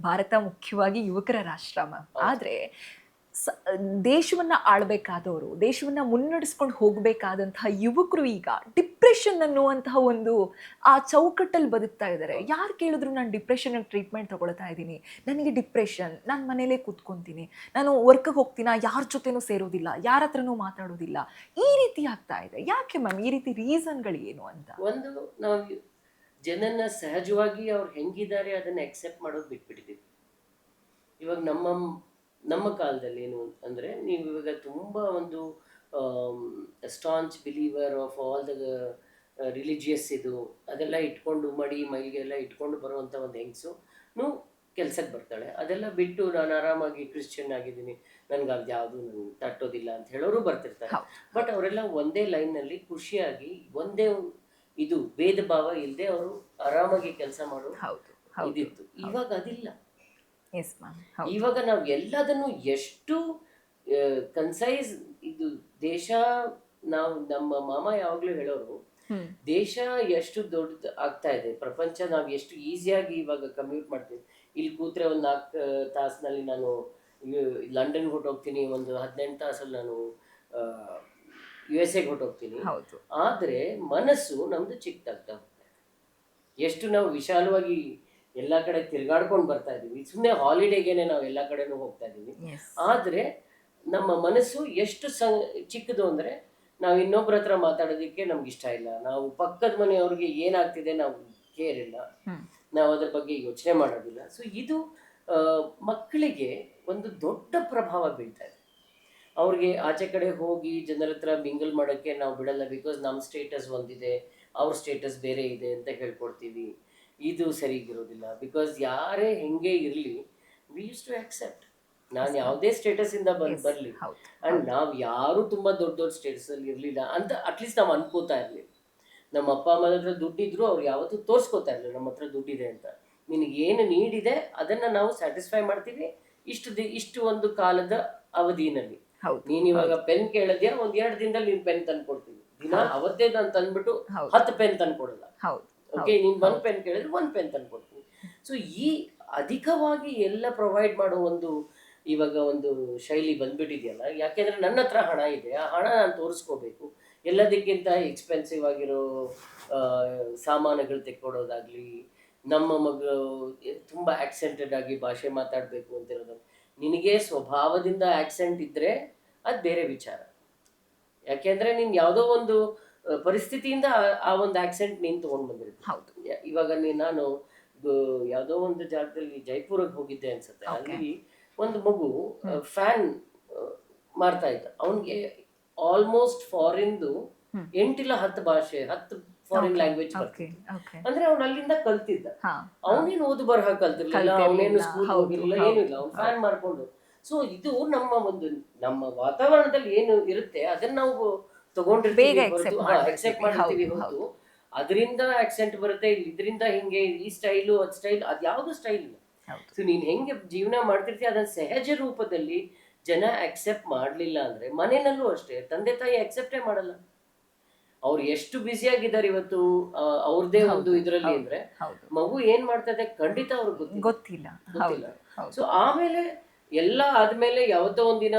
ಭಾರತ ಮುಖ್ಯವಾಗಿ ಯುವಕರ ರಾಷ್ಟ್ರ ಮ್ಯಾಮ್. ಆದರೆ ದೇಶವನ್ನ ಆಳ್ಬೇಕಾದವರು, ದೇಶವನ್ನ ಮುನ್ನಡೆಸ್ಕೊಂಡು ಹೋಗಬೇಕಾದಂತಹ ಯುವಕರು ಈಗ ಡಿಪ್ರೆಷನ್ ಅನ್ನುವಂತಹ ಒಂದು ಆ ಚೌಕಟ್ಟಲ್ಲಿ ಬದುಕ್ತಾ ಇದ್ದಾರೆ. ಯಾರು ಕೇಳಿದ್ರು ನಾನು ಡಿಪ್ರೆಷನ್ ಟ್ರೀಟ್ಮೆಂಟ್ ತಗೊಳ್ತಾ ಇದ್ದೀನಿ, ನನಗೆ ಡಿಪ್ರೆಷನ್, ನಾನು ಮನೇಲೇ ಕೂತ್ಕೊತೀನಿ, ನಾನು ವರ್ಕ್ಗೆ ಹೋಗ್ತೀನ, ಯಾರ ಜೊತೆನೂ ಸೇರೋದಿಲ್ಲ, ಯಾರ ಹತ್ರನೂ ಮಾತಾಡೋದಿಲ್ಲ, ಈ ರೀತಿ ಆಗ್ತಾ ಇದೆ. ಯಾಕೆ ಮ್ಯಾಮ್ ಈ ರೀತಿ ರೀಸನ್ಗಳು ಏನು ಅಂತ? ಒಂದು ನಾವು ಜನನ ಸಹಜವಾಗಿ ಅವ್ರು ಹೆಂಗಿದ್ದಾರೆ ಅದನ್ನ ಎಕ್ಸೆಪ್ಟ್ ಮಾಡೋದು ಬಿಟ್ಬಿಟ್ಟಿದ್ದೀವಿ. ಇವಾಗ ನಮ್ಮ ಕಾಲದಲ್ಲಿ ಏನು ಅಂದರೆ, ನೀವು ಇವಾಗ ತುಂಬ ಒಂದು staunch believer of all the religious ಇದು ಅದೆಲ್ಲ ಇಟ್ಕೊಂಡು ಮೈಲಿಗೆಲ್ಲ ಇಟ್ಕೊಂಡು ಬರುವಂಥ ಒಂದು ಹೆಂಗಸು ಕೆಲಸಕ್ಕೆ ಬರ್ತಾಳೆ. ಅದೆಲ್ಲ ಬಿಟ್ಟು ನಾನು ಆರಾಮಾಗಿ ಕ್ರಿಶ್ಚಿಯನ್ ಆಗಿದ್ದೀನಿ, ನನಗೆ ಅದು ಯಾವುದು ನನಗೆ ತಟ್ಟೋದಿಲ್ಲ ಅಂತ ಹೇಳೋರು ಬರ್ತಿರ್ತಾರೆ. ಬಟ್ ಅವರೆಲ್ಲ ಒಂದೇ ಲೈನ್ನಲ್ಲಿ ಖುಷಿಯಾಗಿ ಒಂದೇ ಇದು ಭೇದ ಭಾವ ಇಲ್ಲದೆ ಅವರು ಆರಾಮಾಗಿ ಕೆಲಸ ಮಾಡೋ ಇದಿತ್ತು. ಇವಾಗ ಅದಿಲ್ಲ. ಇವಾಗ ನಾವು ಎಲ್ಲದನ್ನು ಎಷ್ಟು ಕನ್ಸೈಸ್ ಇದು ದೇಶ, ನಮ್ಮ ಮಾಮ ಯಾವಾಗ್ಲೂ ಹೇಳೋರು, ದೇಶ ಎಷ್ಟು ದೊಡ್ಡ ಆಗ್ತಾ ಇದೆ, ಪ್ರಪಂಚ ನಾವು ಎಷ್ಟು ಈಸಿಯಾಗಿ ಇವಾಗ ಕಮ್ಯೂಟ್ ಮಾಡ್ತೀವಿ. ಇಲ್ಲಿ ಕೂತ್ರೆ ಒಂದು 4 ತಾಸಿನಲ್ಲಿ ನಾನು ಲಂಡನ್ಗೆ ಹೊರಟೋಗ್ತೀನಿ, ಒಂದು 18 ತಾಸಲ್ಲಿ ನಾನು USA ಹೊರಟೋಗ್ತೀನಿ. ಆದ್ರೆ ಮನಸ್ಸು ನಮ್ದು ಚಿಕ್ಕದಾಗ್ತಾ ಹೋಗ್ತಾ ಇದೆ. ಎಷ್ಟು ನಾವು ವಿಶಾಲವಾಗಿ ಎಲ್ಲ ಕಡೆ ತಿರ್ಗಾಡ್ಕೊಂಡು ಬರ್ತಾ ಇದೀವಿ, ಸುಮ್ಮನೆ ಹಾಲಿಡೇಗೇನೆ ನಾವು ಎಲ್ಲ ಕಡೆನೂ ಹೋಗ್ತಾ ಇದೀವಿ. ಆದ್ರೆ ನಮ್ಮ ಮನಸ್ಸು ಎಷ್ಟು ಚಿಕ್ಕದು ಅಂದ್ರೆ, ನಾವು ಇನ್ನೊಬ್ಬರ ಹತ್ರ ಮಾತಾಡೋದಕ್ಕೆ ನಮ್ಗೆ ಇಷ್ಟ ಇಲ್ಲ, ನಾವು ಪಕ್ಕದ ಮನೆಯವ್ರಿಗೆ ಏನಾಗ್ತಿದೆ ನಾವು ಕೇರ್ ಇಲ್ಲ, ನಾವು ಅದ್ರ ಬಗ್ಗೆ ಯೋಚನೆ ಮಾಡೋದಿಲ್ಲ. ಸೊ ಇದು ಮಕ್ಕಳಿಗೆ ಒಂದು ದೊಡ್ಡ ಪ್ರಭಾವ ಬೀಳ್ತಾ ಇದೆ. ಅವ್ರಿಗೆ ಆಚೆ ಕಡೆ ಹೋಗಿ ಜನರ ಹತ್ರ ಮಿಂಗಲ್ ಮಾಡೋಕ್ಕೆ ನಾವು ಬಿಡಲ್ಲ. ಬಿಕಾಸ್ ನಮ್ಮ ಸ್ಟೇಟಸ್ ಒಂದಿದೆ, ಅವ್ರ ಸ್ಟೇಟಸ್ ಬೇರೆ ಇದೆ ಅಂತ ಹೇಳ್ಕೊಡ್ತೀವಿ. ಇದು ಸರಿಗಿರೋದಿಲ್ಲ. ಬಿಕಾಸ್ ಯಾರೇ ಹೆಂಗೆ ಇರಲಿ, ವಿ ಯೂಸ್ ಟು ಆಕ್ಸೆಪ್ಟ್. ನಾನು ಯಾವುದೇ ಸ್ಟೇಟಸ್ ಇಂದ ಬರಲಿ, ಅಂಡ್ ನಾವು ಯಾರು ತುಂಬಾ ದೊಡ್ಡ ಸ್ಟೇಟಸ್ ಅಲ್ಲಿ ಇರಲಿಲ್ಲ ಅಂತ ಅಟ್ಲೀಸ್ಟ್ ನಾವು ಅನ್ಕೋತಾ ಇರಲಿ. ನಮ್ಮ ಅಪ್ಪ ಅಮ್ಮನ ಹತ್ರ ದುಡ್ಡಿದ್ರು ಅವ್ರು ಯಾವತ್ತೂ ತೋರಿಸ್ಕೋತಾ ಇರಲಿಲ್ಲ ನಮ್ಮ ಹತ್ರ ದುಡ್ಡಿದೆ ಅಂತ. ನಿನಗೆ ಏನು ನೀಡಿದೆ ಅದನ್ನ ನಾವು ಸ್ಯಾಟಿಸ್ಫೈ ಮಾಡ್ತೀವಿ ಇಷ್ಟು ಒಂದು ಕಾಲದ ಅವಧಿನಲ್ಲಿ. ನೀನ್ ಇವಾಗ ಪೆನ್ ಕೇಳಿದ್ಯಾ, 1-2 ದಿನದಲ್ಲಿ ನೀನ್ ಪೆನ್ ತಂದ್ಕೊಡ್ತೀವಿ. ದಿನ ಅವತ್ತೇ ನಾನು ತಂದ್ಬಿಟ್ಟು 10 ಪೆನ್ ತಂದ್ಕೊಡಲ್ಲ. ಓಕೆ, ನೀನ್ 1 ಪೆನ್ ಕೇಳಿದ್ರೆ 1 ಪೆನ್ ತಂದ್ಕೊಡ್ತೀನಿ. ಸೊ ಈ ಅಧಿಕವಾಗಿ ಎಲ್ಲ ಪ್ರೊವೈಡ್ ಮಾಡೋ ಇವಾಗ ಒಂದು ಶೈಲಿ ಬಂದ್ಬಿಟ್ಟಿದೆಯಲ್ಲ. ಯಾಕೆಂದ್ರೆ ನನ್ನ ಹತ್ರ ಹಣ ಇದೆ, ಆ ಹಣ ನಾನು ತೋರಿಸ್ಕೋಬೇಕು. ಎಲ್ಲದಕ್ಕಿಂತ ಎಕ್ಸ್ಪೆನ್ಸಿವ್ ಆಗಿರೋ ಸಾಮಾನುಗಳು ತೆಕ್ಕೊಡೋದಾಗ್ಲಿ, ನಮ್ಮ ಮಗಳು ತುಂಬಾ ಆಕ್ಸೆಂಟೆಡ್ ಆಗಿ ಭಾಷೆ ಮಾತಾಡಬೇಕು ಅಂತ ಇರೋದು. ನಿನಗೆ ಸ್ವಭಾವದಿಂದ ಆಕ್ಸೆಂಟ್ ಇದ್ರೆ ಅದು ಬೇರೆ ವಿಚಾರ. ಯಾಕೆಂದ್ರೆ ನೀನ್ ಯಾವುದೋ ಒಂದು ಪರಿಸ್ಥಿತಿಯಿಂದ ಆ ಒಂದು ಆಕ್ಸೆಂಟ್ ನೀನ್ ತಗೊಂಡ್ ಬಂದಿರ್ತೀನಿ. ಇವಾಗ ನಾನು ಯಾವುದೋ ಒಂದು ಜಾಗದಲ್ಲಿ ಜೈಪುರಕ್ಕೆ ಹೋಗಿದ್ದೆ ಅನ್ಸುತ್ತೆ. ಅಲ್ಲಿ ಒಂದು ಮಗು ಫ್ಯಾನ್ ಮಾರ್ತಾ ಇದ್ದ. ಅವನ್ಗೆ ಆಲ್ಮೋಸ್ಟ್ ಫಾರಿನ್ದು 8 ಇಲ್ಲ 10 ಭಾಷೆ, 10 ಫಾರಿನ್ ಲ್ಯಾಂಗ್ವೇಜ್ ಬರ್ತಿತ್ತು. ಅಂದ್ರೆ ಅವ್ನು ಅಲ್ಲಿಂದ ಕಲ್ತಿದ್ದ. ಅವನೇನು ಓದು ಬರಹ ಕಲ್ತಿರ್ಲಿಲ್ಲ, ಅವನೇನು ಸ್ಕೂಲ್ ಹೋಗಿರ್ಲಿಲ್ಲ, ಏನು ಇಲ್ಲ, ಅವ್ನು ಫ್ಯಾನ್ ಮಾಡ್ಕೊಂಡು. ಸೊ ಇದು ನಮ್ಮ ವಾತಾವರಣದಲ್ಲಿ ಏನು ಇರುತ್ತೆ ಅದನ್ನ ನಾವು ತಗೊಂಡಿರ್ತೀವಿ, ಎಕ್ಸೆಪ್ಟ್ ಮಾಡ್ತೀವಿ ಹೊರತು ಅದರಿಂದ ಆಕ್ಸೆಂಟ್ ಬರುತ್ತೆ, ಇದರಿಂದ ಹಿಂಗೆ ಈ ಸ್ಟೈಲು ಅದ್ ಸ್ಟೈಲ್, ಅದ್ ಯಾವ್ದು ಸ್ಟೈಲ್ ಇಲ್ಲ. ಸೊ ನೀನ್ ಹೆಂಗೆ ಜೀವನ ಮಾಡ್ತಿರ್ತೀಯ ಅದನ್ನ ಸಹಜ ರೂಪದಲ್ಲಿ ಜನ ಅಕ್ಸೆಪ್ಟ್ ಮಾಡ್ಲಿಲ್ಲ ಅಂದ್ರೆ, ಮನೆಯಲ್ಲೂ ಅಷ್ಟೇ ತಂದೆ ತಾಯಿ ಅಕ್ಸೆಪ್ಟೇ ಮಾಡಲ್ಲ. ಅವ್ರು ಎಷ್ಟು ಬ್ಯುಸಿ ಆಗಿದ್ದಾರೆ ಇವತ್ತು ಅವ್ರದೇ ಒಂದು ಇದ್ರಲ್ಲಿ ಅಂದ್ರೆ, ಮಗು ಏನ್ ಮಾಡ್ತದೆ ಖಂಡಿತ ಅವ್ರಿಗೆ ಗೊತ್ತಿಲ್ಲ. ಸೊ ಆಮೇಲೆ ಎಲ್ಲ ಆದ್ಮೇಲೆ ಯಾವತ್ತೋ ಒಂದಿನ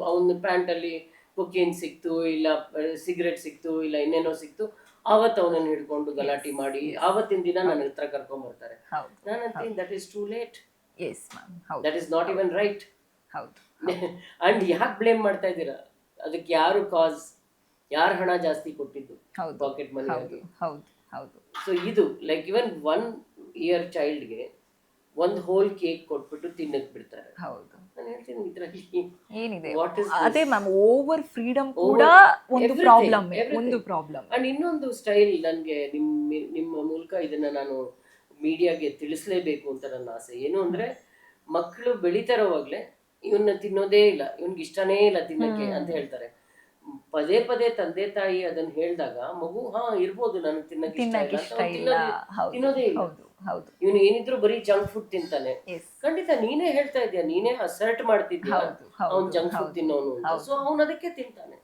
ಅವನ ಪ್ಯಾಂಟ್ ಅಲ್ಲಿ ಕೊಕೇನ್ ಸಿಕ್ತು, ಇಲ್ಲ ಸಿಗರೇಟ್ ಸಿಕ್ತು, ಇಲ್ಲ ಇನ್ನೇನೋ ಸಿಕ್ತು, ಆವತ್ತು ಅವನನ್ನು ಹಿಡ್ಕೊಂಡು ಗಲಾಟೆ ಮಾಡಿ ಆವತ್ತಿನ ದಿನ ನನ್ನ ಹತ್ರ ಕರ್ಕೊಂಡ್ ಬರ್ತಾರೆ. ನಾನು ಅಂತೀನಿ that is too late, that is not even right. And ಯಾಕೆ ಬ್ಲೇಮ್ ಮಾಡ್ತಾ ಇದ್ದೀರಾ? ಅದಕ್ಕೆ ಯಾರು ಕಾಸ್, ಯಾರು ಹಣ ಜಾಸ್ತಿ ಕೊಟ್ಟಿದ್ದು? ಪಾಕೆಟ್ ಮನಿ ಆಗಿ. ಸೊ ಇದು ಲೈಕ್ ಇವನ್ 1 year ಚೈಲ್ಡ್ಗೆ ಒಂದು ಹೋಲ್ ಕೇಕ್ ಕೊಟ್ಬಿಟ್ಟು ತಿನ್ನಕ್ ಬಿಡ್ತಾರೆ. ನಾನು ಹೇಳ್ತೀನಿ ಇದ್ರಲ್ಲಿ ಏನಿದೆ? ಅದೇ ಮ್ಯಾಮ್, ಓವರ್ ಫ್ರೀಡಮ್ ಕೂಡ ಒಂದು ಪ್ರಾಬ್ಲಮ್. ಅಂಡ್ ಇನ್ನೊಂದು ಸ್ಟೈಲ್, ನನಗೆ ನಿಮ್ಮ ಮೂಲಕ ಇದನ್ನ ನಾನು ಮೀಡಿಯಾಗೆ ತಿಳಿಸ್ಲೇಬೇಕು ಅಂತ ನನ್ನ ಆಸೆ. ಏನು ಅಂದ್ರೆ, ಮಕ್ಕಳು ಬೆಳೀತಾರೋವಾಗ್ಲೇ ಇವನ್ನ ತಿನ್ನೋದೇ ಇಲ್ಲ, ಇವನ್ಗೆ ಇಷ್ಟನೇ ಇಲ್ಲ ತಿನ್ನಕ್ಕೆ ಅಂತ ಹೇಳ್ತಾರೆ. ಪದೇ ಪದೇ ತಂದೆ ತಾಯಿ ಅದನ್ನ ಹೇಳಿದಾಗ ಮಗು ಇರ್ಬೋದು ನನಗೆ ತಿನ್ನಕ್ಕೆ ಇಷ್ಟ ಇಲ್ಲ, ತಿನ್ನೋದೇ ಇಲ್ಲ. ಇವನು ಏನಿದ್ರು ಬರೀ ಜಂಕ್ ಫುಡ್ ತಿಂತಾನೆ. ಖಂಡಿತ ನೀನೇ ಹೇಳ್ತಾ ಇದೀಯ, ನೀನೇ ಅಸರ್ಟ್ ಮಾಡ್ತಿದ್ಯಾ ಅವ್ನ್ ಜಂಕ್ ಫುಡ್ ತಿನ್ನೋನು ಅಂತ. ಸೊ ಅವ್ನು ಅದಕ್ಕೆ ತಿಂತಾನೆ.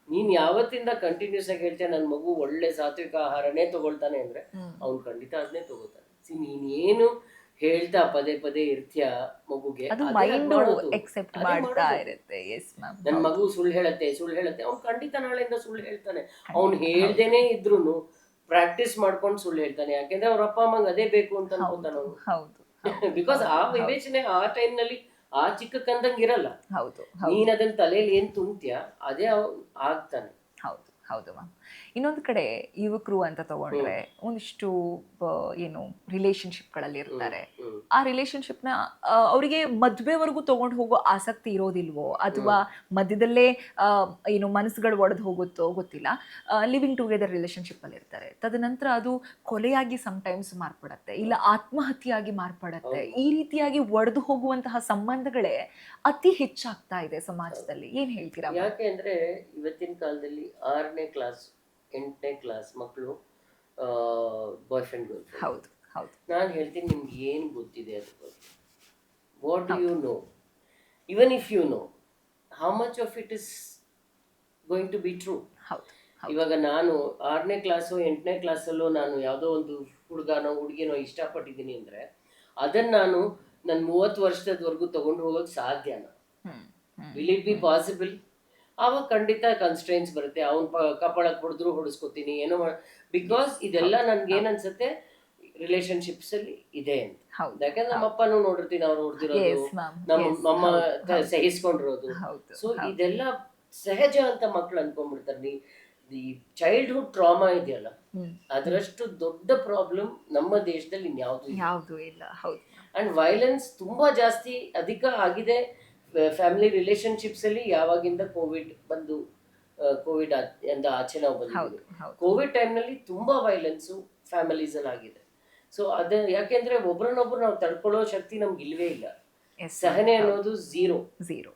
ನೀನ್ ಯಾವತ್ತಿಂದ ಕಂಟಿನ್ಯೂಸ್ ಆಗಿ ಹೇಳ್ತೇನೆ ನನ್ನ ಮಗು ಒಳ್ಳೆ ಸಾತ್ವಿಕ ಆಹಾರನೇ ತಗೊಳ್ತಾನೆ ಅಂದ್ರೆ ಅವ್ನು ಖಂಡಿತ ಅದನ್ನೇ ತಗೋತಾನೆ. ನೀನೇನು ಹೇಳ್ತಾ ಪದೇ ಪದೇ ಇರ್ತೀಯ ಮಗುಗೆ, ಅದು ಅದೇ ಅದ್ ಮೈಂಡು ಮಾಡೋದು, ಎಕ್ಸೆಪ್ಟ್ ಅದೇ ಮಾಡ್ತಾ ಮಾಡೋದು. ಇರುತ್ತೆ. Yes ma'am. ನನ್ ಹೌದು ಮಗು ಸುಳ್ಳು ಹೇಳತ್ತೆ ಅವ್ನು ಖಂಡಿತ ನಾಳೆಯಿಂದ ಸುಳ್ಳು ಹೇಳ್ತಾನೆ. ಅವ್ನು ಖಂಡಿತ. ಹೌದು ಹೇಳ್ದೇನೆ ಇದ್ರೂನು ಪ್ರಾಕ್ಟೀಸ್ ಮಾಡ್ಕೊಂಡು ಸುಳ್ಳು ಹೇಳ್ತಾನೆ. ಯಾಕೆಂದ್ರೆ ಅವ್ರ ಅಪ್ಪ ಅಮ್ಮಂಗೆ ಅದೇ ಬೇಕು ಅಂತ ಅನ್ಕೋತಾನ ಹೌದು ಅವನು. ಹೌದು ಹೌದು ಬಿಕಾಸ್ ಆ ಹೌದು ಹೌದು ವಿವೇಚನೆ ಆ ಟೈಮ್ನಲ್ಲಿ ಆ ಚಿಕ್ಕ ಕಂದಂಗೆ ಇರಲ್ಲ. ಹೌದು ಹೌದು ನೀನ್ ಅದನ್ನ ತಲೆಯಲ್ಲಿ ಏನ್ ತುಂಬ್ತೀಯ ಅದೇ ಆಗ್ತಾನೆ. ಹೌದು ಹೌದು ಮ್ಯಾಮ್. ಇನ್ನೊಂದು ಕಡೆ ಯುವಕರು ಅಂತ ತಗೊಂಡ್ರೆ ಒಂದಿಷ್ಟು ಏನು ರಿಲೇಶನ್ಶಿಪ್ಗಳಲ್ಲಿ ಇರ್ತಾರೆ. ಹ್ಮ್ ಆ ರಿಲೇಶನ್ಶಿಪ್ನ ಅವರಿಗೆ ಮದುವೆವರೆಗೂ ತಗೊಂಡು ಹೋಗೋ ಆಸಕ್ತಿ ಇರೋದಿಲ್ವೋ, ಅಥವಾ ಮಧ್ಯದಲ್ಲೇ ಆ, ಏನು ಮನಸ್ಸುಗಳು ಒಡೆದು ಹೋಗುತ್ತೋ ಗೊತ್ತಿಲ್ಲ. ಲಿವಿಂಗ್ ಟುಗೆದರ್ ರಿಲೇಶನ್ಶಿಪ್ಪಲ್ಲಿ ಇರ್ತಾರೆ, ತದನಂತರ ಅದು ಕೊಲೆಯಾಗಿ ಸಮ್ಟೈಮ್ಸ್ ಮಾರ್ಪಡತ್ತೆ, ಇಲ್ಲ ಆತ್ಮಹತ್ಯೆಯಾಗಿ ಮಾರ್ಪಡತ್ತೆ. ಈ ರೀತಿಯಾಗಿ ಒಡೆದು ಹೋಗುವಂತಹ ಸಂಬಂಧಗಳೇ ಅತಿ ಹೆಚ್ಚಾಗ್ತಾ ಇದೆ ಸಮಾಜದಲ್ಲಿ. ಏನ್ ಹೇಳ್ತೀರಾ ಮ್ಯಾಮ್? ಯಾಕೆ ಅಂದ್ರೆ ಇವತ್ತಿನ ಕಾಲದಲ್ಲಿ 6ನೇ ಕ್ಲಾಸ್ 8ನೇ ಕ್ಲಾಸ್ ಮಕ್ಕಳು ಬಾಯ್ ಫ್ರೆಂಡ್ ಗರ್ಲ್ ಫ್ರೆಂಡ್. ಹೌದು ಹೌದು ನಾನು ಹೇಳ್ತೀನಿ, ನಿಮ್ಗೆ ಏನು ಗೊತ್ತಿದೆ ಅದ್ರ ಬಗ್ಗೆ? What do you know? Even if you know, how much of it is going to be true? ಹೌದು ಇವಾಗ ನಾನು 6ನೇ ಕ್ಲಾಸು 8ನೇ ಕ್ಲಾಸಲ್ಲೂ ನಾನು ಯಾವುದೋ ಒಂದು ಹುಡುಗನೋ ಹುಡುಗಿನೋ ಇಷ್ಟಪಟ್ಟಿದ್ದೀನಿ ಅಂದರೆ ಅದನ್ನು ನಾನು ನನ್ನ 30 ವರ್ಷದವರೆಗೂ ತಗೊಂಡು ಹೋಗೋಕೆ ಸಾಧ್ಯನಾ? ಹ್ಮ್ ಹ್ಮ್ ವಿಲ್ ಇಟ್ ಬಿ ಪಾಸಿಬಲ್? ಆವಾಗ ಖಂಡಿತ ಕನ್ಸ್ಟ್ರೈನ್ಸ್ ಬರುತ್ತೆ. ಅವ್ನ ಕಪಾಳಕ್ಕೆ ಹೊಡೆದ್ರು ಹೊಡಿಸ್ಕೊತೀನಿ, ಏನೋ ಬಿಕಾಸ್ ಇದೆಲ್ಲ ನನ್ಗೆ ಏನ್ ಅನ್ಸುತ್ತೆ, ರಿಲೇಶನ್ಶಿಪ್ಸ್ ಅಲ್ಲಿ ಇದೆ ಅಂತ. ಹೌದು ಯಾಕಂದ್ರೆ ನಮ್ಮ ಅಪ್ಪನೂ ನೋಡಿರ್ತೀನಿ, ಅವ್ರು ಹೊಡೆದಿರೋದು, ಎಸ್ ಮ್ಯಾಮ್. ನಮ್ಮ ಸಹಿಸ್ಕೊಂಡಿರೋದು. ಹೌದು ಸೊ ಇದೆಲ್ಲ ಸಹಜ ಅಂತ ಮಕ್ಳು ಅನ್ಕೊಂಡ್ಬಿಡ್ತಾರೆ. ಈ ಚೈಲ್ಡ್ಹುಡ್ ಟ್ರಾಮಾ ಇದೆಯಲ್ಲ, ಅದರಷ್ಟು ದೊಡ್ಡ ಪ್ರಾಬ್ಲಮ್ ನಮ್ಮ ದೇಶದಲ್ಲಿ ಇನ್ಯಾವುದೂ ಇಲ್ಲ. ಯಾವುದು ಇಲ್ಲ. ಹೌದು ಅಂಡ್ ವೈಲೆನ್ಸ್ ತುಂಬಾ ಜಾಸ್ತಿ ಅಧಿಕ ಆಗಿದೆ ಫ್ಯಾಮಿಲಿ ರಿಲೇಶನ್ಶಿಪ್ಸ್ ಅಲ್ಲಿ ಯಾವಾಗಿಂದ ಕೋವಿಡ್ ಬಂದು, ಕೋವಿಡ್ ಎಂದ ಆಚೆ ನಾವು ಹೌದು ಬಂದಿದ್ದೀವಿ. ಹೌದು ಕೋವಿಡ್ ಟೈಮ್ನಲ್ಲಿ ತುಂಬಾ ವೈಲೆನ್ಸು ಫ್ಯಾಮಿಲೀಸ್ ಅಲ್ಲಿ ಆಗಿದೆ. ಸೊ ಅದ ಯಾಕೆಂದ್ರೆ ಒಬ್ರನ್ನೊಬ್ರು ನಾವು ತಡ್ಕೊಳ್ಳೋ ಶಕ್ತಿ ನಮ್ಗೆ ಇಲ್ವೇ ಇಲ್ಲ. ಎಸ್ ಸಹನೆ ಅನ್ನೋದು ಝೀರೋ. ಝೀರೋ.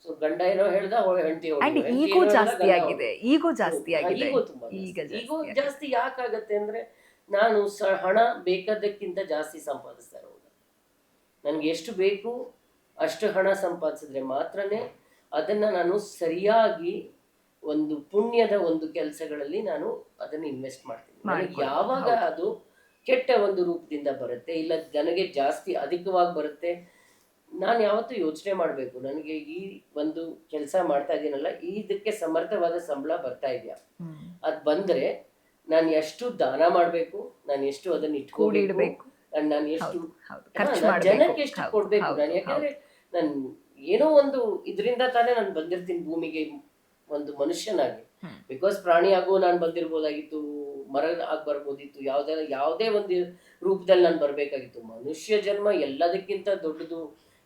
ಸೊ ಗಂಡ ಏನೋ ಹೇಳ್ದ ಹೆಂಡತಿ ಅಂಡ್ ಈಗೋ ಜಾಸ್ತಿ ಆಗಿದೆ. ಈಗೋ ಜಾಸ್ತಿ ಆಗಿದೆ. ಈಗೋ ತುಂಬಾ ಈಗ ಈಗೋ ಜಾಸ್ತಿ ಜಾಸ್ತಿ ಯಾಕಾಗತ್ತೆ ಅಂದ್ರೆ, ನಾನು ಹಣ ಬೇಕಾದಕ್ಕಿಂತ ಜಾಸ್ತಿ ಸಂಪಾದಿಸ್ತಾ ಇರೋದು. ನನ್ಗೆ ಎಷ್ಟು ಬೇಕು ಅಷ್ಟು ಹಣ ಸಂಪಾದಿಸಿದ್ರೆ ಮಾತ್ರನೇ ಅದನ್ನ ನಾನು ಸರಿಯಾಗಿ ಒಂದು ಪುಣ್ಯದ ಒಂದು ಕೆಲಸಗಳಲ್ಲಿ ನಾನು ಅದನ್ನು ಇನ್ವೆಸ್ಟ್ ಮಾಡ್ತೀನಿ. ನನಗೆ ಯಾವಾಗ ಅದು ಕೆಟ್ಟ ಒಂದು ರೂಪದಿಂದ ಬರುತ್ತೆ, ಇಲ್ಲ ನನಗೆ ಜಾಸ್ತಿ ಅಧಿಕವಾಗಿ ಬರುತ್ತೆ, ನಾನು ಯಾವತ್ತೂ ಯೋಚನೆ ಮಾಡಬೇಕು, ನನಗೆ ಈ ಒಂದು ಕೆಲಸ ಮಾಡ್ತಾ ಇದ್ದೀನಲ್ಲ, ಇದಕ್ಕೆ ಸಮರ್ಥವಾದ ಸಂಬಳ ಬರ್ತಾ ಇದೆಯಾ? ಅದು ಬಂದರೆ ನಾನು ಎಷ್ಟು ದಾನ ಮಾಡಬೇಕು, ನಾನು ಎಷ್ಟು ಅದನ್ನು ಇಟ್ಕೊಂಡಿಡ್ಬೇಕು, ನಾನು ಎಷ್ಟು ಜನಕ್ಕೆ ಎಷ್ಟು ಕೊಡ್ಬೇಕು. ನಾನು ಯಾಕಂದ್ರೆ ನಾನು ಏನೋ ಒಂದು ಇದರಿಂದ ತಾನೇ ನಾನು ಬಂದಿರ್ತೀನಿ ಭೂಮಿಗೆ ಒಂದು ಮನುಷ್ಯನಾಗಿ. ಬಿಕಾಸ್ ಪ್ರಾಣಿ ಆಗೋ ನಾನು ಬಂದಿರ್ಬೋದಾಗಿತ್ತು, ಮರ ಆಗಿ ಬರ್ಬೋದಿತ್ತು, ಯಾವುದೇ ಒಂದು ರೂಪದಲ್ಲಿ ನಾನು ಬರ್ಬೇಕಾಗಿತ್ತು. ಮನುಷ್ಯ ಜನ್ಮ ಎಲ್ಲದಕ್ಕಿಂತ ದೊಡ್ಡದು,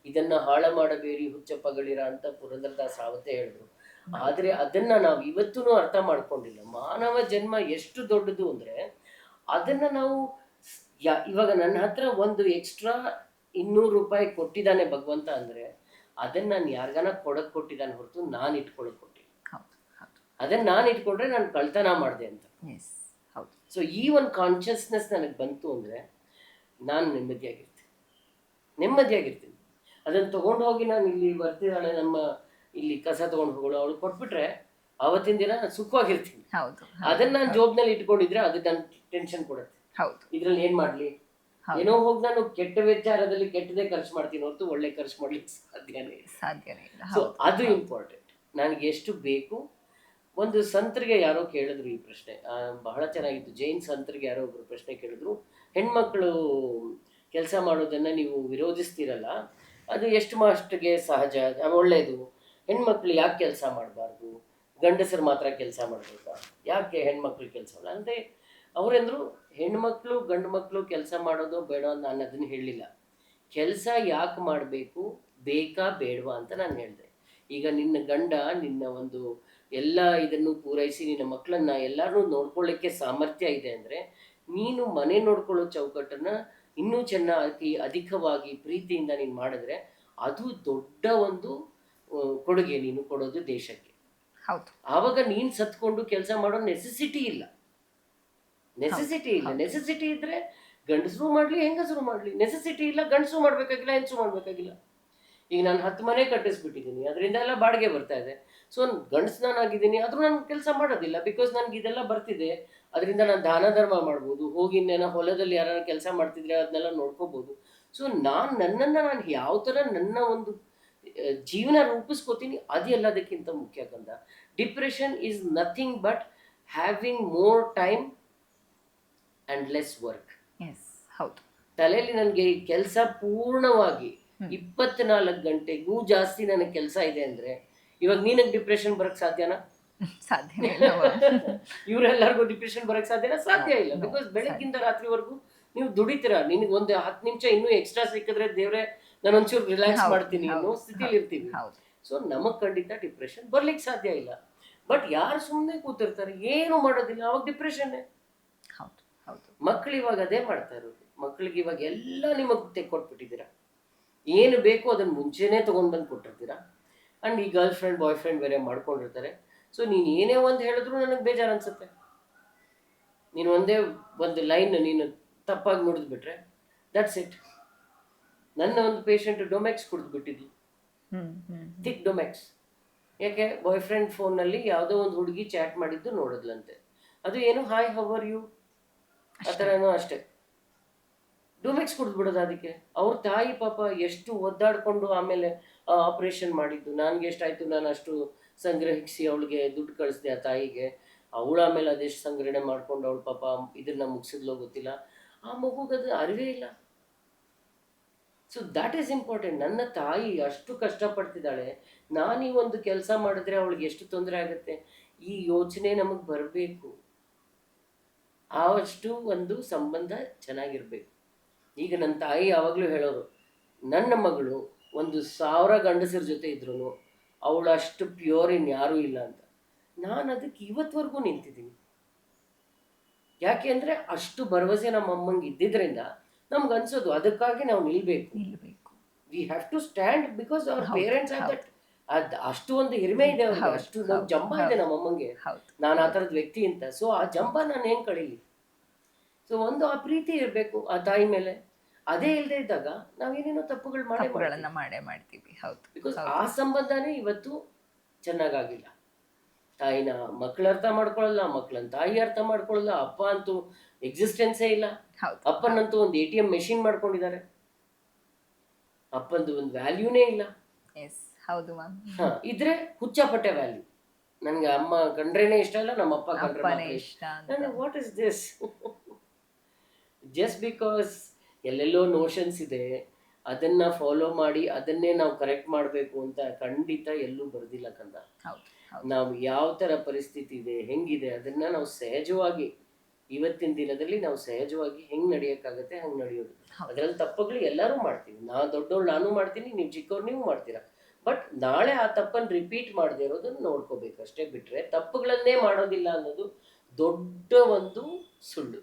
ಇದನ್ನ ಹಾಳ ಮಾಡಬೇಡಿ ಹುಚ್ಚಪ್ಪಗಳಿರ ಅಂತ ಪುರಂದರದಾಸ್ ಅವತ್ತೇ ಹೇಳಿದ್ರು. ಆದ್ರೆ ಅದನ್ನ ನಾವು ಇವತ್ತೂ ಅರ್ಥ ಮಾಡ್ಕೊಂಡಿಲ್ಲ. ಮಾನವ ಜನ್ಮ ಎಷ್ಟು ದೊಡ್ಡದು ಅಂದ್ರೆ ಅದನ್ನ ನಾವು ಇವಾಗ ನನ್ನ ಹತ್ರ ಒಂದು ಎಕ್ಸ್ಟ್ರಾ 200 ರೂಪಾಯಿ ಕೊಟ್ಟಿದ್ದಾನೆ ಭಗವಂತ ಅಂದ್ರೆ ಅದನ್ನ ನಾನು ಯಾರಿಗಾನ ಕೊಡಕ್ ಕೊಟ್ಟಿದ್ದಾನೆ ಹೊರತು ನಾನು ಇಟ್ಕೊಳಕ್ ಕೊಟ್ಟಿಲ್ಲ. ಅದನ್ನ ನಾನು ಇಟ್ಕೊಂಡ್ರೆ ನಾನು ಕಳ್ತನ ಮಾಡಿದೆ ಅಂತ. ಸೊ ಈ ಒಂದು ಕಾನ್ಷಿಯಸ್ನೆಸ್ ನನಗೆ ಬಂತು ಅಂದ್ರೆ ನಾನು ನೆಮ್ಮದಿಯಾಗಿರ್ತೀನಿ. ಅದನ್ನ ತಗೊಂಡು ಹೋಗಿ ನಾನು ಇಲ್ಲಿ ಬರ್ತಿದ್ದಾಳೆ ನಮ್ಮ ಇಲ್ಲಿ ಕಸ ತಗೊಂಡು ಹೋಗೋಳು, ಅವಳು ಕೊಟ್ಬಿಟ್ರೆ ಅವತ್ತಿನ ದಿನ ನಾನು ಸುಖವಾಗಿರ್ತೀನಿ. ಅದನ್ನ ನಾನು ಜೋಬ್ನಲ್ಲಿ ಇಟ್ಕೊಂಡಿದ್ರೆ ಅದು ನನ್ ಟೆನ್ಷನ್ ಕೊಡುತ್ತೆ. ಇದ್ರಲ್ಲಿ ಏನ್ ಮಾಡ್ಲಿ, ಏನೋ ಹೋಗಿ ನಾನು ಕೆಟ್ಟ ವಿಚಾರದಲ್ಲಿ ಕೆಟ್ಟದೇ ಖರ್ಚು ಮಾಡ್ತೀನಿ ಹೊರತು ಒಳ್ಳೆ ಖರ್ಚು ಮಾಡ್ಲಿಕ್ಕೆ ಸಾಧ್ಯನೇ ಇಲ್ಲ. ಸೊ ಅದು ಇಂಪಾರ್ಟೆಂಟ್. ನನಗೆ ಎಷ್ಟು ಬೇಕು. ಒಂದು ಸಂತರಿಗೆ ಯಾರೋ ಕೇಳಿದ್ರು ಈ ಪ್ರಶ್ನೆ, ಬಹಳ ಚೆನ್ನಾಗಿತ್ತು. ಜೈನ್ ಸಂತರಿಗೆ ಯಾರೋ ಒಬ್ರು ಪ್ರಶ್ನೆ ಕೇಳಿದ್ರು, ಹೆಣ್ಮಕ್ಳು ಕೆಲಸ ಮಾಡೋದನ್ನ ನೀವು ವಿರೋಧಿಸ್ತೀರಲ್ಲ, ಅದು ಎಷ್ಟು ಮಟ್ಟಿಗೆ ಸಹಜ, ಒಳ್ಳೇದು, ಹೆಣ್ಮಕ್ಳು ಯಾಕೆ ಕೆಲಸ ಮಾಡಬಾರ್ದು, ಗಂಡಸರು ಮಾತ್ರ ಕೆಲಸ ಮಾಡ್ಬೇಕಾ, ಯಾಕೆ ಹೆಣ್ಮಕ್ಳು ಕೆಲಸ ಮಾಡಲ್ಲ ಅಂದರೆ ಅವರೆಂದ್ರು, ಹೆಣ್ಮಕ್ಳು ಗಂಡು ಮಕ್ಕಳು ಕೆಲಸ ಮಾಡೋದು ಬೇಡ ನಾನು ಅದನ್ನು ಹೇಳಲಿಲ್ಲ. ಕೆಲಸ ಯಾಕೆ ಮಾಡಬೇಕು, ಬೇಕಾ ಬೇಡವಾ ಅಂತ ನಾನು ಹೇಳಿದೆ. ಈಗ ನಿನ್ನ ಗಂಡ ನಿನ್ನ ಒಂದು ಎಲ್ಲ ಇದನ್ನು ಪೂರೈಸಿ ನಿನ್ನ ಮಕ್ಕಳನ್ನ ಎಲ್ಲರೂ ನೋಡ್ಕೊಳ್ಳಿಕ್ಕೆ ಸಾಮರ್ಥ್ಯ ಇದೆ ಅಂದರೆ ನೀನು ಮನೆ ನೋಡ್ಕೊಳ್ಳೋ ಚೌಕಟ್ಟನ್ನು ಇನ್ನೂ ಚೆನ್ನಾಗಿ ಅಧಿಕವಾಗಿ ಪ್ರೀತಿಯಿಂದ ನೀನು ಮಾಡಿದ್ರೆ ಅದು ದೊಡ್ಡ ಒಂದು ಕೊಡುಗೆ ನೀನು ಕೊಡೋದು ದೇಶಕ್ಕೆ. ಆವಾಗ ನೀನು ಸತ್ಕೊಂಡು ಕೆಲಸ ಮಾಡೋ ನೆಸೆಸಿಟಿ ಇಲ್ಲ. ನೆಸೆಸಿಟಿ ಇದ್ರೆ ಗಂಡಸರು ಮಾಡ್ಲಿ ಹೆಂಗಸರು ಮಾಡ್ಲಿ, ನೆಸೆಸಿಟಿ ಇಲ್ಲ, ಗಂಡಸರು ಮಾಡ್ಬೇಕಾಗಿಲ್ಲ ಹೆಂಗಸರು ಮಾಡ್ಬೇಕಾಗಿಲ್ಲ. ಈಗ ನಾನು 10 ಮನೆ ಕಟ್ಟಿಸ್ಬಿಟ್ಟಿದ್ದೀನಿ, ಅದರಿಂದ ಎಲ್ಲ ಬಾಡಿಗೆ ಬರ್ತಾ ಇದೆ. ಸೊ ಗಂಡಸ್ನಾಗಿದ್ದೀನಿ ಆದ್ರೂ ನಾನು ಕೆಲಸ ಮಾಡೋದಿಲ್ಲ, ಬಿಕಾಸ್ ನನ್ಗೆ ಇದೆಲ್ಲ ಬರ್ತಿದೆ. ಅದರಿಂದ ನಾನು ದಾನ ಧರ್ಮ ಮಾಡ್ಬೋದು, ಹೋಗಿ ಇನ್ನೇನೋ ಹೊಲದಲ್ಲಿ ಯಾರು ಕೆಲಸ ಮಾಡ್ತಿದ್ರೆ ಅದನ್ನೆಲ್ಲ ನೋಡ್ಕೋಬಹುದು. ಸೊ ನಾನು ಯಾವ ಥರ ನನ್ನ ಒಂದು ಜೀವನ ರೂಪಿಸ್ಕೋತೀನಿ ಅದು ಎಲ್ಲದಕ್ಕಿಂತ ಮುಖ್ಯ ಕಂದ. Depression is nothing but having more time and less work. Yes, ಹೌದು. ತಲೆಯಲ್ಲಿ ನನಗೆ ಕೆಲಸ ಪೂರ್ಣವಾಗಿ 24 ಗಂಟೆಗೂ ಜಾಸ್ತಿ ನನಗೆ ಕೆಲಸ ಇದೆ ಅಂದರೆ ಇವಾಗ ನಿನಗೆ ಡಿಪ್ರೆಷನ್ ಬರೋಕ್ಕೆ ಸಾಧ್ಯನಾ? ಸಾಧ್ಯನೇ ಇಲ್ಲ. ಇವರೆಲ್ಲರಿಗೂ ಡಿಪ್ರೆಷನ್ ಬರೋಕ್ಕೆ ಸಾಧ್ಯನಾ? ಸಾಧ್ಯ ಇಲ್ಲ. ಬಿಕಾಸ್ ಬೆಳಗ್ಗಿಂದ ರಾತ್ರಿವರೆಗೂ ನೀವು ದುಡಿತೀರಾ. ನಿನಗೆ ಒಂದು 10 ನಿಮಿಷ ಇನ್ನೂ ಎಕ್ಸ್ಟ್ರಾ ಸಿಕ್ಕಿದ್ರೆ ದೇವ್ರೆ ನಾನು ಒಂಚೂರು ರಿಲ್ಯಾಕ್ಸ್ ಮಾಡ್ತೀನಿ ಅನ್ನೋ ಸ್ಥಿತಿಲಿ ಇರ್ತೀವಿ. ಸೊ ನಮಗೆ ಖಂಡಿತ ಡಿಪ್ರೆಷನ್ ಬರ್ಲಿಕ್ಕೆ ಸಾಧ್ಯ ಇಲ್ಲ. ಬಟ್ ಯಾರು ಸುಮ್ಮನೆ ಕೂತಿರ್ತಾರೆ ಏನು ಮಾಡೋದಿಲ್ಲ, ಅವಾಗ ಡಿಪ್ರೆಷನ್ನೇ. ಹೌದು, ಹೌದು. ಮಕ್ಳು ಇವಾಗ ಅದೇ ಮಾಡ್ತಾ ಇರೋದು. ಮಕ್ಳಿಗೆ ಇವಾಗ ಎಲ್ಲ ನಿಮಗೆ ತೆಕ್ಕೊಟ್ಬಿಟ್ಟಿದ್ದೀರಾ. ಏನು ಬೇಕು ಅದನ್ನು ಮುಂಚೆನೇ ತೊಗೊಂಡು ಬಂದು ಕೊಟ್ಟಿರ್ತೀರಾ. ಆ್ಯಂಡ್ ಈ ಗರ್ಲ್ ಫ್ರೆಂಡ್ ಬಾಯ್ ಫ್ರೆಂಡ್ ಬೇರೆ ಮಾಡ್ಕೊಂಡಿರ್ತಾರೆ. ಸೊ ನೀನು ಏನೇ ಒಂದು ಹೇಳಿದ್ರು ನನಗೆ ಬೇಜಾರು ಅನ್ಸುತ್ತೆ. ನೀನು ಒಂದೇ ಒಂದು ಲೈನ್ ನೀನು ತಪ್ಪಾಗಿ ನುಡಿದ್ಬಿಟ್ರೆ ದಟ್ಸ್ ಇಟ್. ನನ್ನ ಒಂದು ಪೇಷಂಟ್ ಡೊಮೆಕ್ಸ್ ಕುಡಿದ್ಬಿಟ್ಟಿದ್ಲು, ಥಿಕ್ ಡೊಮೆಕ್ಸ್. ಯಾಕೆ? ಬಾಯ್ ಫ್ರೆಂಡ್ ಫೋನ್ನಲ್ಲಿ ಯಾವುದೋ ಒಂದು ಹುಡುಗಿ ಚಾಟ್ ಮಾಡಿದ್ದು ನೋಡಿದ್ಲಂತೆ. ಅದು ಏನು ಹಾಯ್ ಹೌ ಆರ್ ಯು ಆ ಥರನೋ ಅಷ್ಟೇ. ಡೊಮೆಕ್ಸ್ ಕುಡಿದ್ಬಿಡೋದು. ಅದಕ್ಕೆ ಅವ್ರ ತಾಯಿ ಪಾಪ ಎಷ್ಟು ಒದ್ದಾಡ್ಕೊಂಡು ಆಮೇಲೆ ಆಪ್ರೇಷನ್ ಮಾಡಿದ್ದು. ನನಗೆ ಎಷ್ಟಾಯಿತು, ನಾನು ಅಷ್ಟು ಸಂಗ್ರಹಿಸಿ ಅವಳಿಗೆ ದುಡ್ಡು ಕಳಿಸ್ದೆ ಆ ತಾಯಿಗೆ. ಅವಳು ಆಮೇಲೆ ಅದೆಷ್ಟು ಸಂಗ್ರಹಣೆ ಮಾಡ್ಕೊಂಡು ಅವಳು ಪಾಪ ಇದನ್ನ ಮುಗಿಸಿದ್ಲೋ ಗೊತ್ತಿಲ್ಲ. ಆ ಮಗುಗದು ಅರಿವೇ ಇಲ್ಲ. So that is important. ನನ್ನ ತಾಯಿ ಅಷ್ಟು ಕಷ್ಟಪಡ್ತಿದ್ದಾಳೆ, ನಾನು ಈ ಒಂದು ಕೆಲಸ ಮಾಡಿದ್ರೆ ಅವಳಿಗೆ ಎಷ್ಟು ತೊಂದರೆ ಆಗುತ್ತೆ, ಈ ಯೋಚನೆ ನಮಗೆ ಬರಬೇಕು. ಅಷ್ಟು ಒಂದು ಸಂಬಂಧ ಚೆನ್ನಾಗಿರ್ಬೇಕು. ಈಗ ನನ್ನ ತಾಯಿ ಯಾವಾಗಲೂ ಹೇಳೋರು, ನನ್ನ ಮಗಳು 1000 ಗಂಡಸರ ಜೊತೆ ಇದ್ರು ಅವಳು ಅಷ್ಟು ಪ್ಯೂರ್ ಇನ್ಯಾರೂ ಇಲ್ಲ ಅಂತ. ನಾನು ಅದಕ್ಕೆ ಇವತ್ತವರೆಗೂ ನಿಂತಿದ್ದೀನಿ. ಯಾಕೆ ಅಂದರೆ ಅಷ್ಟು ಭರವಸೆ ನಮ್ಮ ಅಮ್ಮಂಗೆ ಇದ್ದಿದ್ದರಿಂದ ನಮ್ಗೆ ಅನ್ಸೋದು ಅದಕ್ಕಾಗಿ ನಾವು ನಿಲ್ಬೇಕು. We have to stand because our parents have that. ಅಷ್ಟು ಒಂದು ಹಿರಿಮೆ ಇದೆ ಅವ್ರಿಗೆ, ಅಷ್ಟು ಜಂಬ ಇದೆ ನಮ್ಮ ಅಮ್ಮಂಗೆ, ನಾನು ಆ ಥರದ ವ್ಯಕ್ತಿ ಅಂತ. ಸೊ ಆ ಜಂಬ ನಾನು ಹೆಂಗೆ ಕಳೀಲಿ? ಸೊ ಒಂದು ಆ ಪ್ರೀತಿ ಇರಬೇಕು ಆ ತಾಯಿ ಮೇಲೆ. ಅದೇ ಇಲ್ಲದೆ ಇದ್ದಾಗ ನಾವೇನೇನೋ ತಪ್ಪುಗಳು ಮಾಡೇ ಮಾಡ್ತೀವಿ. ಬಿಕಾಸ್ ಆ ಸಂಬಂಧನೇ ಇವತ್ತು ಚೆನ್ನಾಗಾಗಿಲ್ಲ. ತಾಯಿನ ಮಕ್ಕಳು ಅರ್ಥ ಮಾಡ್ಕೊಳ್ಳಲ್ಲ, ಮಕ್ಕಳನ್ನ ತಾಯಿ ಅರ್ಥ ಮಾಡ್ಕೊಳ್ಳಲ್ಲ. ಅಪ್ಪ ಅಂತೂ ಎಕ್ಸಿಸ್ಟೆನ್ಸೇ ಇಲ್ಲ. ಅಪ್ಪನಂತೂ ಒಂದು ATM ಮೆಷಿನ್ ಮಾಡ್ಕೊಂಡಿದ್ದಾರೆ. ಅಪ್ಪಂದು ಒಂದು ವ್ಯಾಲ್ಯೂನೇ ಇಲ್ಲ. ಇದ್ರೆ ಹುಚ್ಚಪಟ್ಟೆ ವ್ಯಾಲ್ಯೂ. ನನಗೆ ಅಮ್ಮ ಕಂಡ್ರೇನೆ ಇಷ್ಟ ಇಲ್ಲ, ನಮ್ಮ ಅಪ್ಪ ಕಂಡ್ರೆ ಇಷ್ಟ. What is this? Just because ಎಲ್ಲೆಲ್ಲೋ ನೋಷನ್ಸ್ ಇದೆ, ಅದನ್ನ ಫಾಲೋ ಮಾಡಿ ಅದನ್ನೇ ನಾವು ಕರೆಕ್ಟ್ ಮಾಡಬೇಕು ಅಂತ ಖಂಡಿತ ಎಲ್ಲೂ ಬರೋದಿಲ್ಲ ಕಂದ. ನಾವು ಯಾವ ಥರ ಪರಿಸ್ಥಿತಿ ಇದೆ, ಹೆಂಗಿದೆ, ಅದನ್ನ ನಾವು ಸಹಜವಾಗಿ ಇವತ್ತಿನ ದಿನದಲ್ಲಿ ನಾವು ಸಹಜವಾಗಿ ಹೆಂಗೆ ನಡೆಯೋಕ್ಕಾಗತ್ತೆ ಹಂಗೆ ನಡೆಯೋದು. ಅದರಲ್ಲಿ ತಪ್ಪುಗಳು ಎಲ್ಲರೂ ಮಾಡ್ತೀವಿ. ದೊಡ್ಡವಳು ನಾನು ಮಾಡ್ತೀನಿ, ನೀವು ಚಿಕ್ಕವ್ರು ನೀವು ಮಾಡ್ತೀರಾ. ಬಟ್ ನಾಳೆ ಆ ತಪ್ಪನ್ನು ರಿಪೀಟ್ ಮಾಡದೇ ಇರೋದನ್ನು ನೋಡ್ಕೋಬೇಕು ಅಷ್ಟೇ. ಬಿಟ್ಟರೆ ತಪ್ಪುಗಳನ್ನೇ ಮಾಡೋದಿಲ್ಲ ಅನ್ನೋದು ದೊಡ್ಡ ಒಂದು ಸುಳ್ಳು.